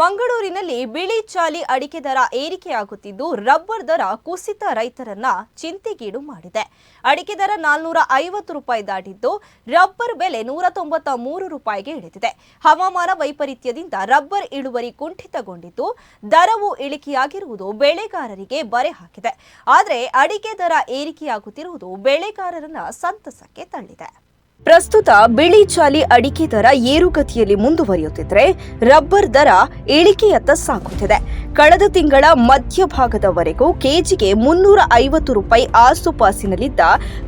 ಮಂಗಳೂರಿನಲ್ಲಿ ಬಿಳಿ ಚಾಲಿ ಅಡಿಕೆ ದರ ಏರಿಕೆಯಾಗುತ್ತಿದ್ದು ರಬ್ಬರ್ ದರ ಕುಸಿತ ರೈತರನ್ನ ಚಿಂತೆಗೀಡು ಮಾಡಿದೆ. ಅಡಿಕೆ ದರ 450 ರೂಪಾಯಿ ದಾಟಿದ್ದು ರಬ್ಬರ್ ಬೆಲೆ 193 ರೂಪಾಯಿಗೆ ಇಳಿದಿದೆ. ಹವಾಮಾನ ವೈಪರೀತ್ಯದಿಂದ ರಬ್ಬರ್ ಇಳುವರಿ ಕುಂಠಿತಗೊಂಡಿದ್ದು ದರವು ಇಳಿಕೆಯಾಗಿರುವುದು ಬೆಳೆಗಾರರಿಗೆ ಬರೆ ಹಾಕಿದೆ. ಆದರೆ ಅಡಿಕೆ ದರ ಏರಿಕೆಯಾಗುತ್ತಿರುವುದು ಬೆಳೆಗಾರರನ್ನ ಸಂತಸಕ್ಕೆ ತಳ್ಳಿದೆ. ಪ್ರಸ್ತುತ ಬಿಳಿ ಚಾಲಿ ಅಡಿಕೆ ದರ ಏರುಗತಿಯಲ್ಲಿ ಮುಂದುವರಿಯುತ್ತಿದ್ದರೆ ರಬ್ಬರ್ ದರ ಇಳಿಕೆಯತ್ತ ಸಾಗುತ್ತಿದೆ. ಕಳೆದ ತಿಂಗಳ ಮಧ್ಯಭಾಗದವರೆಗೂ ಕೆಜಿಗೆ 350 ರೂಪಾಯಿ ಆಸುಪಾಸಿನಲ್ಲಿದ್ದ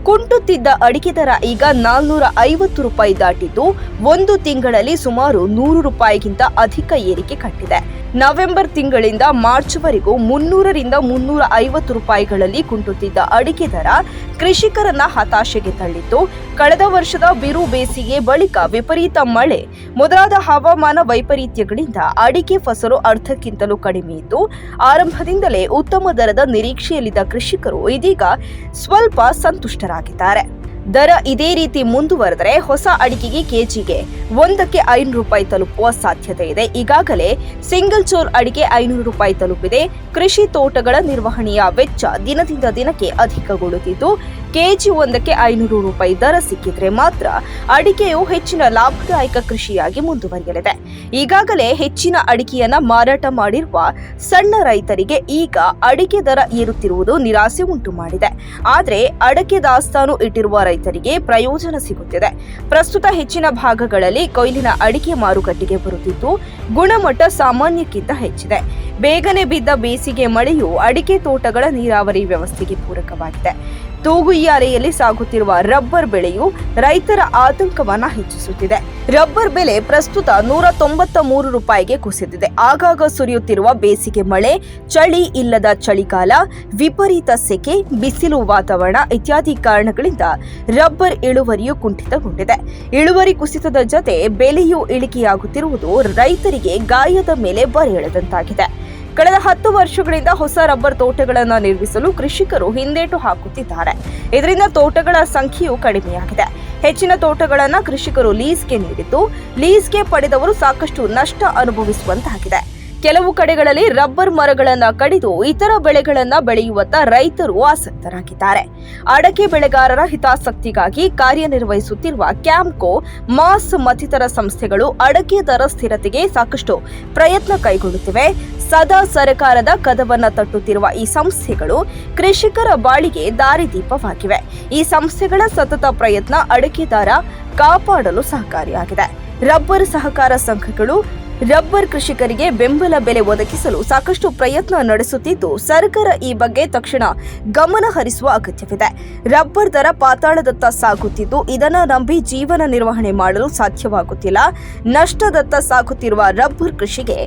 ಕುಂಟುತ್ತಿದ್ದ ಅಡಿಕೆ ದರ ಈಗ 450 ರೂಪಾಯಿ ದಾಟಿದ್ದು ಒಂದು ತಿಂಗಳಲ್ಲಿ ಸುಮಾರು 100 ರೂಪಾಯಿಗಿಂತ ಅಧಿಕ ಏರಿಕೆ ಕಂಡಿದೆ. ನವೆಂಬರ್ ತಿಂಗಳಿಂದ ಮಾರ್ಚ್ವರೆಗೂ 300 ರಿಂದ 350 ರೂಪಾಯಿಗಳಲ್ಲಿ ಕುಂಟುತ್ತಿದ್ದ ಅಡಿಕೆ ದರ ಕೃಷಿಕರನ್ನ ಹತಾಶೆಗೆ ತಳ್ಳಿತ್ತು. ಕಳೆದ ವರ್ಷದ ಬಿರು ಬೇಸಿಗೆ ಬಳಿಕ ವಿಪರೀತ ಮಳೆ ಮೊದಲಾದ ಹವಾಮಾನ ವೈಪರೀತ್ಯಗಳಿಂದ ಅಡಿಕೆ ಫಸಲು ಅರ್ಧಕ್ಕಿಂತಲೂ ಕಡಿಮೆ ಇದ್ದು ಆರಂಭದಿಂದಲೇ ಉತ್ತಮ ದರದ ನಿರೀಕ್ಷೆಯಲ್ಲಿದ್ದ ಕೃಷಿಕರು ಇದೀಗ ಸ್ವಲ್ಪ ಸಂತುಷ್ಟರಾಗಿದ್ದಾರೆ. ದರ ಇದೇ ರೀತಿ ಮುಂದುವರೆದರೆ ಹೊಸ ಅಡಿಕೆಗೆ ಕೆಜಿಗೆ 500 ರೂಪಾಯಿ ತಲುಪುವ ಸಾಧ್ಯತೆ ಇದೆ. ಈಗಾಗಲೇ ಸಿಂಗಲ್ ಚೋಲ್ ಅಡಿಕೆ 500 ರೂಪಾಯಿ ತಲುಪಿದೆ. ಕೃಷಿ ತೋಟಗಳ ನಿರ್ವಹಣೆಯ ವೆಚ್ಚ ದಿನದಿಂದ ದಿನಕ್ಕೆ ಅಧಿಕಗೊಳ್ಳುತ್ತಿದ್ದು ಕೆಜಿ 500 ರೂಪಾಯಿ ದರ ಸಿಕ್ಕಿದ್ರೆ ಮಾತ್ರ ಅಡಿಕೆಯು ಹೆಚ್ಚಿನ ಲಾಭದಾಯಕ ಕೃಷಿಯಾಗಿ ಮುಂದುವರಿಯಲಿದೆ. ಈಗಾಗಲೇ ಹೆಚ್ಚಿನ ಅಡಿಕೆಯನ್ನ ಮಾರಾಟ ಮಾಡಿರುವ ಸಣ್ಣ ರೈತರಿಗೆ ಈಗ ಅಡಿಕೆ ದರ ಏರುತ್ತಿರುವುದು ನಿರಾಸೆ ಉಂಟು ಮಾಡಿದೆ. ಆದರೆ ಅಡಿಕೆ ದಾಸ್ತಾನು ಇಟ್ಟಿರುವ ರೈತರಿಗೆ ಪ್ರಯೋಜನ ಸಿಗುತ್ತಿದೆ. ಪ್ರಸ್ತುತ ಹೆಚ್ಚಿನ ಭಾಗಗಳಲ್ಲಿ ಕೊಯ್ಲಿನ ಅಡಿಕೆ ಮಾರುಕಟ್ಟೆಗೆ ಬರುತ್ತಿದ್ದು ಗುಣಮಟ್ಟ ಸಾಮಾನ್ಯಕ್ಕಿಂತ ಹೆಚ್ಚಿದೆ. ಬೇಗನೆ ಬಿದ್ದ ಬೇಸಿಗೆ ಮಳೆಯು ಅಡಿಕೆ ತೋಟಗಳ ನೀರಾವರಿ ವ್ಯವಸ್ಥೆಗೆ ಪೂರಕವಾಗಿದೆ. ತೂಗುಯ್ಯಾಲೆಯಲ್ಲಿ ಸಾಗುತ್ತಿರುವ ರಬ್ಬರ್ ಬೆಳೆಯು ರೈತರ ಆತಂಕವನ್ನ ಹೆಚ್ಚಿಸುತ್ತಿದೆ. ರಬ್ಬರ್ ಬೆಲೆ ಪ್ರಸ್ತುತ 193 ರೂಪಾಯಿಗೆ ಕುಸಿದಿದೆ. ಆಗಾಗ ಸುರಿಯುತ್ತಿರುವ ಬೇಸಿಗೆ ಮಳೆ, ಚಳಿ ಇಲ್ಲದ ಚಳಿಗಾಲ, ವಿಪರೀತ ಸೆಕೆ, ಬಿಸಿಲು ವಾತಾವರಣ ಇತ್ಯಾದಿ ಕಾರಣಗಳಿಂದ ರಬ್ಬರ್ ಇಳುವರಿಯು ಕುಂಠಿತಗೊಂಡಿದೆ. ಇಳುವರಿ ಕುಸಿತದ ಜೊತೆ ಬೆಲೆಯೂ ಇಳಿಕೆಯಾಗುತ್ತಿರುವುದು ರೈತರಿಗೆ ಗಾಯದ ಮೇಲೆ ಬರೆ ಎಳೆದಂತಾಗಿದೆ. ಕಳೆದ 10 ವರ್ಷಗಳಿಂದ ಹೊಸ ರಬ್ಬರ್ ತೋಟಗಳನ್ನು ನಿರ್ಮಿಸಲು ಕೃಷಿಕರು ಹಿಂದೇಟು ಹಾಕುತ್ತಿದ್ದಾರೆ. ಇದರಿಂದ ತೋಟಗಳ ಸಂಖ್ಯೆಯೂ ಕಡಿಮೆಯಾಗಿದೆ. ಹೆಚ್ಚಿನ ತೋಟಗಳನ್ನು ಕೃಷಿಕರು ಲೀಸ್ಗೆ ನೀಡಿದ್ದು ಲೀಸ್ಗೆ ಪಡೆದವರು ಸಾಕಷ್ಟು ನಷ್ಟ ಅನುಭವಿಸುವಂತಾಗಿದೆ. ಕೆಲವು ಕಡೆಗಳಲ್ಲಿ ರಬ್ಬರ್ ಮರಗಳನ್ನು ಕಡಿದು ಇತರ ಬೆಳೆಗಳನ್ನು ಬೆಳೆಯುವತ್ತ ರೈತರು ಆಸಕ್ತರಾಗಿದ್ದಾರೆ. ಅಡಕೆ ಬೆಳೆಗಾರರ ಹಿತಾಸಕ್ತಿಗಾಗಿ ಕಾರ್ಯನಿರ್ವಹಿಸುತ್ತಿರುವ ಕ್ಯಾಂಪ್ಕೋ, ಮಾಸ್ ಮತ್ತಿತರ ಸಂಸ್ಥೆಗಳು ಅಡಕೆ ದರ ಸ್ಥಿರತೆಗೆ ಸಾಕಷ್ಟು ಪ್ರಯತ್ನ ಕೈಗೊಳ್ಳುತ್ತಿವೆ. ಸದಾ ಸರ್ಕಾರದ ಕದವನ್ನ ತಟ್ಟುತ್ತಿರುವ ಈ ಸಂಸ್ಥೆಗಳು ಕೃಷಿಕರ ಬಾಳಿಗೆ ದಾರಿದೀಪವಾಗಿವೆ. ಈ ಸಂಸ್ಥೆಗಳ ಸತತ ಪ್ರಯತ್ನ ಅಡಕೆ ದರ ಕಾಪಾಡಲು ಸಹಕಾರಿಯಾಗಿದೆ. ರಬ್ಬರ್ ಸಹಕಾರ ಸಂಘಗಳು ರಬ್ಬರ್ ಕೃಷಿಕರಿಗೆ ಬೆಂಬಲ ಬೆಲೆ ಒದಗಿಸಲು ಸಾಕಷ್ಟು ಪ್ರಯತ್ನ ನಡೆಸುತ್ತಿದ್ದು ಸರ್ಕಾರ ಈ ಬಗ್ಗೆ ತಕ್ಷಣ ಗಮನ ಹರಿಸುವ ಅಗತ್ಯವಿದೆ. ರಬ್ಬರ್ ದರ ಪಾತಾಳದತ್ತ ಸಾಗುತ್ತಿದ್ದು ಇದನ್ನು ನಂಬಿ ಜೀವನ ನಿರ್ವಹಣೆ ಮಾಡಲು ಸಾಧ್ಯವಾಗುತ್ತಿಲ್ಲ. ನಷ್ಟದತ್ತ ಸಾಗುತ್ತಿರುವ ರಬ್ಬರ್ ಕೃಷಿಗೆ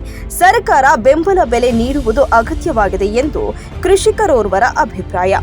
ಸರ್ಕಾರ ಬೆಂಬಲ ಬೆಲೆ ನೀಡುವುದು ಅಗತ್ಯವಾಗಿದೆ ಎಂದು ಕೃಷಿಕರೋರ್ವರ ಅಭಿಪ್ರಾಯ.